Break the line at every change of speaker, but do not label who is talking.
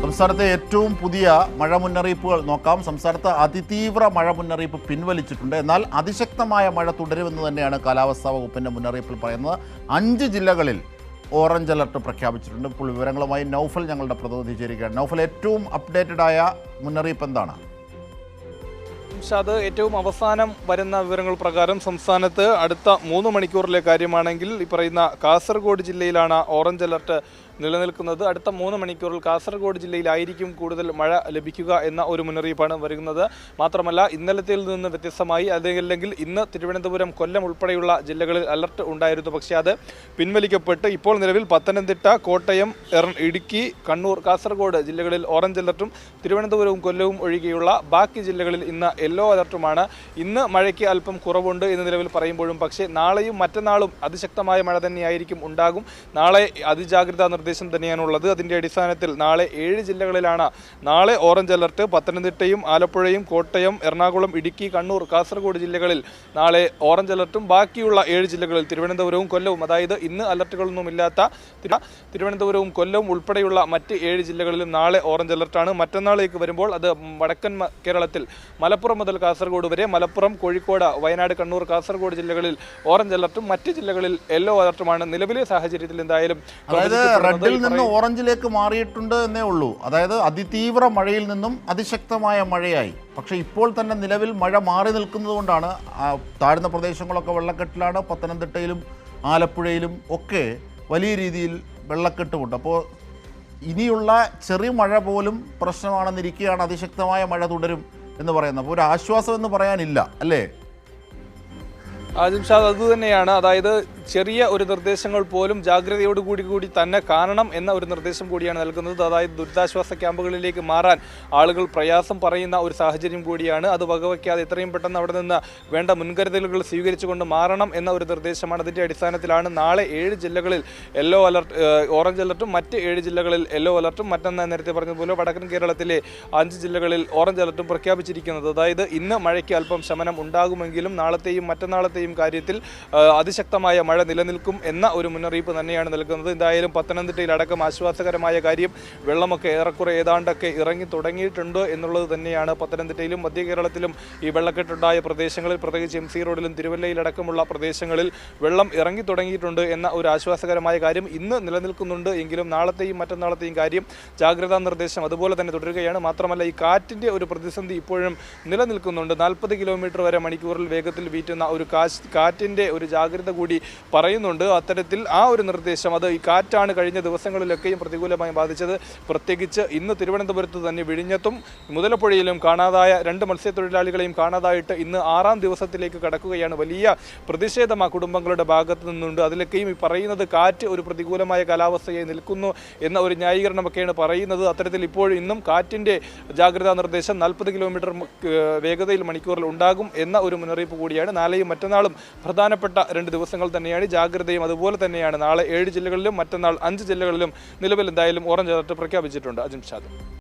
സംസ്ഥാനത്തെ ഏറ്റവും പുതിയ മഴ മുന്നറിയിപ്പുകൾ നോക്കാം. സംസ്ഥാനത്ത് അതിതീവ്ര മഴ മുന്നറിയിപ്പ് പിൻവലിച്ചിട്ടുണ്ട്. എന്നാൽ അതിശക്തമായ മഴ തുടരുമെന്ന് തന്നെയാണ് കാലാവസ്ഥാ വകുപ്പിൻ്റെ മുന്നറിയിപ്പിൽ പറയുന്നത്. 5 ജില്ലകളിൽ ഓറഞ്ച് അലർട്ട് പ്രഖ്യാപിച്ചിട്ടുണ്ട്. ഇപ്പോൾ വിവരങ്ങളുമായി നൗഫൽ ഞങ്ങളുടെ പ്രതിനിധി ചേരുകയാണ്. നൗഫൽ, ഏറ്റവും അപ്ഡേറ്റഡ് ആയ മുന്നറിയിപ്പ് എന്താണ്?
അത് ഏറ്റവും അവസാനം വരുന്ന വിവരങ്ങൾ പ്രകാരം സംസ്ഥാനത്ത് അടുത്ത 3 മണിക്കൂറിലെ കാര്യമാണെങ്കിൽ ഈ പറയുന്ന കാസർഗോഡ് ജില്ലയിലാണ് ഓറഞ്ച് അലർട്ട് നിലനിൽക്കുന്നത്. അടുത്ത 3 മണിക്കൂറിൽ കാസർഗോഡ് ജില്ലയിലായിരിക്കും കൂടുതൽ മഴ ലഭിക്കുക എന്ന ഒരു മുന്നറിയിപ്പാണ് വരുന്നത്. മാത്രമല്ല, ഇന്നലത്തിൽ നിന്ന് വ്യത്യസ്തമായി അതല്ലെങ്കിൽ ഇന്ന് തിരുവനന്തപുരം, കൊല്ലം ഉൾപ്പെടെയുള്ള ജില്ലകളിൽ അലർട്ട് ഉണ്ടായിരുന്നു. പക്ഷേ അത് പിൻവലിക്കപ്പെട്ട് ഇപ്പോൾ നിലവിൽ പത്തനംതിട്ട, കോട്ടയം, ഇടുക്കി, കണ്ണൂർ, കാസർഗോഡ് ജില്ലകളിൽ ഓറഞ്ച് അലർട്ടും തിരുവനന്തപുരവും കൊല്ലവും ഒഴികെയുള്ള ബാക്കി ജില്ലകളിൽ ഇന്ന് യെല്ലോ അലർട്ടുമാണ്. ഇന്ന് മഴയ്ക്ക് അല്പം കുറവുണ്ട് എന്ന് നിലവിൽ പറയുമ്പോഴും പക്ഷേ നാളെയും മറ്റന്നാളും അതിശക്തമായ മഴ തന്നെയായിരിക്കും ഉണ്ടാകും. നാളെ അതിജാഗ്രതാ നിർദ്ദേശം തന്നെയാണുള്ളത്. അതിൻ്റെ അടിസ്ഥാനത്തിൽ നാളെ 7 ജില്ലകളിലാണ് നാളെ ഓറഞ്ച് അലർട്ട്. പത്തനംതിട്ടയും ആലപ്പുഴയും കോട്ടയം, എറണാകുളം, ഇടുക്കി, കണ്ണൂർ, കാസർഗോഡ് ജില്ലകളിൽ നാളെ ഓറഞ്ച് അലർട്ടും ബാക്കിയുള്ള 7 ജില്ലകളിൽ തിരുവനന്തപുരവും കൊല്ലവും, അതായത് ഇന്ന് അലർട്ടുകളൊന്നുമില്ലാത്ത തിരുവനന്തപുരവും കൊല്ലവും ഉൾപ്പെടെയുള്ള മറ്റ് 7 ജില്ലകളിലും നാളെ ഓറഞ്ച് അലർട്ടാണ്. മറ്റന്നാളേക്ക് വരുമ്പോൾ അത് വടക്കൻ കേരളത്തിൽ മലപ്പുറം മുതൽ കാസർഗോഡ് വരെ, മലപ്പുറം, കോഴിക്കോട്, വയനാട്, കണ്ണൂർ, കാസർഗോഡ് ജില്ലകളിൽ ഓറഞ്ച് അലർട്ടും മറ്റ് ജില്ലകളിൽ യെല്ലോ അലർട്ടുമാണ്. നിലവിലെ സാഹചര്യത്തിൽ എന്തായാലും
റെഡിൽ നിന്ന് ഓറഞ്ചിലേക്ക് മാറിയിട്ടുണ്ട് എന്നേ ഉള്ളൂ. അതായത് അതിതീവ്ര മഴയിൽ നിന്നും അതിശക്തമായ മഴയായി. പക്ഷേ ഇപ്പോൾ തന്നെ നിലവിൽ മഴ മാറി നിൽക്കുന്നത് കൊണ്ടാണ് താഴ്ന്ന പ്രദേശങ്ങളൊക്കെ വെള്ളക്കെട്ടിലാണ്. പത്തനംതിട്ടയിലും ആലപ്പുഴയിലും ഒക്കെ വലിയ രീതിയിൽ വെള്ളക്കെട്ടുമുണ്ട്. അപ്പോൾ ഇനിയുള്ള ചെറിയ മഴ പോലും പ്രശ്നമാണെന്നിരിക്കുകയാണ് അതിശക്തമായ മഴ തുടരും എന്ന് പറയുന്നത്. അപ്പോൾ ഒരു ആശ്വാസം എന്ന് പറയാനില്ല, അല്ലേ?
ആജിംഷാദ്, അതുതന്നെയാണ്. അതായത് ചെറിയ ഒരു നിർദ്ദേശങ്ങൾ പോലും ജാഗ്രതയോടുകൂടി തന്നെ കാണണം എന്ന ഒരു നിർദ്ദേശം കൂടിയാണ് നൽകുന്നത്. അതായത് ദുരിതാശ്വാസ ക്യാമ്പുകളിലേക്ക് മാറാൻ ആളുകൾ പ്രയാസം പറയുന്ന ഒരു സാഹചര്യം കൂടിയാണ്. അത് വകവയ്ക്കാതെ എത്രയും പെട്ടെന്ന് അവിടെ നിന്ന് വേണ്ട മുൻകരുതലുകൾ സ്വീകരിച്ചുകൊണ്ട് മാറണം എന്ന ഒരു നിർദ്ദേശമാണ്. അതിൻ്റെ അടിസ്ഥാനത്തിലാണ് നാളെ 7 ജില്ലകളിൽ യെല്ലോ അലർട്ട്, ഓറഞ്ച് അലർട്ടും മറ്റ് 7 ജില്ലകളിൽ യെല്ലോ അലർട്ടും മറ്റൊന്ന് നേരത്തെ പറഞ്ഞതുപോലെ വടക്കൻ കേരളത്തിലെ 5 ജില്ലകളിൽ ഓറഞ്ച് അലർട്ടും പ്രഖ്യാപിച്ചിരിക്കുന്നത്. അതായത് ഇന്ന് മഴയ്ക്ക് അല്പം ശമനം ഉണ്ടാകുമെങ്കിലും നാളത്തെയും മറ്റന്നാളത്തെയും കാര്യത്തിൽ അതിശക്തമായ മഴ നിലനിൽക്കും എന്ന ഒരു മുന്നറിയിപ്പ് തന്നെയാണ് നൽകുന്നത്. എന്തായാലും പത്തനംതിട്ടയിൽ അടക്കം ആശ്വാസകരമായ കാര്യം, വെള്ളമൊക്കെ ഏറെക്കുറെ ഏതാണ്ടൊക്കെ ഇറങ്ങി തുടങ്ങിയിട്ടുണ്ട് എന്നുള്ളത് തന്നെയാണ്. പത്തനംതിട്ടയിലും മധ്യ കേരളത്തിലും ഈ വെള്ളക്കെട്ടുണ്ടായ പ്രദേശങ്ങളിൽ, പ്രത്യേകിച്ച് MC റോഡിലും തിരുവല്ലയിലടക്കമുള്ള പ്രദേശങ്ങളിൽ വെള്ളം ഇറങ്ങി തുടങ്ങിയിട്ടുണ്ട് എന്ന ഒരു ആശ്വാസകരമായ കാര്യം ഇന്ന് നിലനിൽക്കുന്നുണ്ട്. എങ്കിലും നാളത്തെയും മറ്റന്നാളത്തെയും കാര്യം ജാഗ്രതാ നിർദ്ദേശം അതുപോലെ തന്നെ തുടരുകയാണ്. മാത്രമല്ല, ഈ കാറ്റിൻ്റെ ഒരു പ്രതിസന്ധി ഇപ്പോഴും നിലനിൽക്കുന്നുണ്ട്. 40 കിലോമീറ്റർ വരെ മണിക്കൂറിൽ വേഗത്തിൽ വീറ്റുന്ന ഒരു കാറ്റിൻ്റെ ഒരു ജാഗ്രത കൂടി പറയുന്നുണ്ട്. അത്തരത്തിൽ ആ ഒരു നിർദ്ദേശം, അത് ഈ കാറ്റാണ് കഴിഞ്ഞ ദിവസങ്ങളിലൊക്കെയും പ്രതികൂലമായി ബാധിച്ചത്. പ്രത്യേകിച്ച് ഇന്ന് തിരുവനന്തപുരത്ത് തന്നെ വിഴിഞ്ഞത്തും മുതലപ്പുഴയിലും കാണാതായ 2 മത്സ്യത്തൊഴിലാളികളെയും കാണാതായിട്ട് ഇന്ന് 6ാം ദിവസത്തിലേക്ക് കടക്കുകയാണ്. വലിയ പ്രതിഷേധം ആ കുടുംബങ്ങളുടെ ഭാഗത്ത് നിന്നുണ്ട്. അതിലൊക്കെയും ഈ പറയുന്നത് കാറ്റ് ഒരു പ്രതികൂലമായ കാലാവസ്ഥയായി നിൽക്കുന്നു എന്ന ഒരു ന്യായീകരണമൊക്കെയാണ് പറയുന്നത്. അത്തരത്തിൽ ഇപ്പോൾ ഇന്നും കാറ്റിൻ്റെ ജാഗ്രതാ നിർദ്ദേശം 40 കിലോമീറ്റർ വേഗതയിൽ മണിക്കൂറിൽ ഉണ്ടാകും എന്ന ഒരു മുന്നറിയിപ്പ് കൂടിയാണ്. നാളെയും മറ്റന്നാളും പ്രധാനപ്പെട്ട 2 ദിവസങ്ങൾ തന്നെയാണ്. ജാഗ്രതയും അതുപോലെ തന്നെയാണ്. നാളെ 7 ജില്ലകളിലും മറ്റന്നാൾ 5 ജില്ലകളിലും നിലവിൽ എന്തായാലും ഓറഞ്ച് അലർട്ട് പ്രഖ്യാപിച്ചിട്ടുണ്ട്. അജിംഷാദ്.